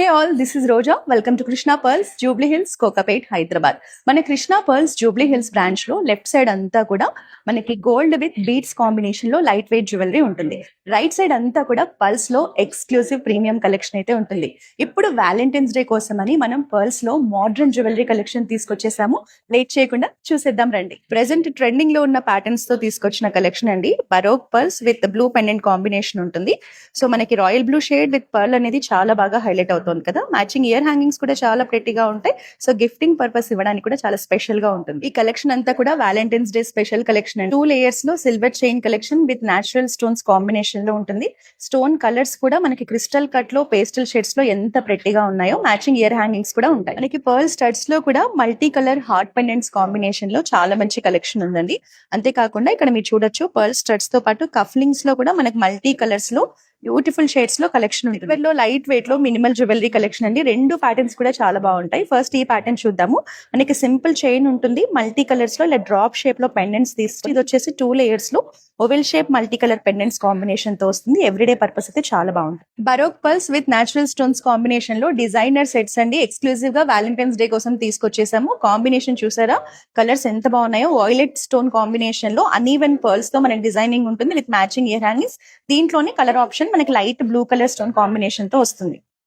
Hey all, this is Roja. Welcome to Krishna Pearls, Jubilee Hills, Kokapet, Hyderabad. మన Krishna pearls Jubilee hills branch లో left side అంతా కూడా మనకి gold with beats combination లో light weight jewellery ఉంటుంది. Right side అంతా కూడా pearls లో ఎక్స్క్లూసివ్ ప్రీమియం కలెక్షన్ అయితే ఉంటుంది. ఇప్పుడు వ్యాలంటైన్స్ డే కోసం అని మనం పర్ల్స్ లో మోడర్న్ జ్యువెలరీ కలెక్షన్ తీసుకొచ్చేసాము. లేట్ చేయకుండా చూసేద్దాం రండి. ప్రెసెంట్ ట్రెండింగ్ లో ఉన్న ప్యాటర్న్స్ తో తీసుకొచ్చిన కలెక్షన్ అండి. Baroque pearls with blue pendant combination ఉంటుంది. సో మనకి royal blue shade with pearl అనేది చాలా బాగా హైలైట్ అవుతుంది కదా. మ్యాచింగ్ ఇయర్ హ్యాంగింగ్స్ కూడా చాలా ప్రెట్టీగా ఉంటాయి. సో గిఫ్టింగ్ పర్పస్ ఇవ్వడానికి కూడా చాలా స్పెషల్ గా ఉంటుంది. ఈ కలెక్షన్ అంతా కూడా వ్యాలంటైన్స్ డే స్పెషల్ కలెక్షన్ అండి. 2 లేయర్స్ లో silver chain collection with natural stones combination లో ఉంటుంది. స్టోన్ కలర్స్ కూడా మనకి క్రిస్టల్ కట్ లో పేస్టల్ షేడ్స్ లో ఎంత ప్రెట్టీగా ఉన్నాయో మ్యాచింగ్ ఇయర్ హ్యాంగింగ్స్ కూడా ఉంటాయి. మనకి పర్ల్ స్టడ్స్ లో కూడా multi colour heart pendants combination లో చాలా మంచి కలెక్షన్ ఉందండి. అంతేకాకుండా ఇక్కడ మీరు చూడొచ్చు పర్ల్ స్టడ్స్ తో పాటు కఫ్లింగ్స్ లో కూడా మనకి మల్టీ కలర్స్ లో బ్యూటిఫుల్ షేడ్స్ లో కలెక్షన్ ఉంటుంది. సిల్వర్ లో లైట్ వెయిట్ లో మినిమల్ జ్యువెలరీ కలెక్షన్ అండి. 2 ప్యాటర్న్స్ కూడా చాలా బాగుంటాయి. ఫస్ట్ ఈ ప్యాటర్న్ చూద్దాము. మనకి సింపుల్ చైన్ ఉంటుంది, మల్టీ కలర్స్ లో ఇలా డ్రాప్ షేప్ లో పెండెంట్స్ తీసుకుంది. ఇది వచ్చేసి 2 లేయర్స్ లో oval shape multi colour pendants combination తో వస్తుంది. ఎవ్రీడే పర్పస్ అయితే చాలా బాగుంటుంది. Baroque pearls with natural stones combination లో డిజైనర్ సెట్స్ అండి. ఎక్స్క్లూజివ్ గా వ్యాలంటైన్స్ డే కోసం తీసుకొచ్చేసాము. కాంబినేషన్ చూసారా, కలర్స్ ఎంత బాగున్నాయో. వాయిలెట్ స్టోన్ కాంబినేషన్ లో అన్ఈవెన్ పర్ల్స్ తో మనకి డిజైనింగ్ ఉంటుంది విత్ మ్యాచింగ్ ఇయర్ హ్యాంగింగ్స్. దీంట్లోనే కలర్ ఆప్షన్ మనకి light blue colour stone combination తో వస్తుంది.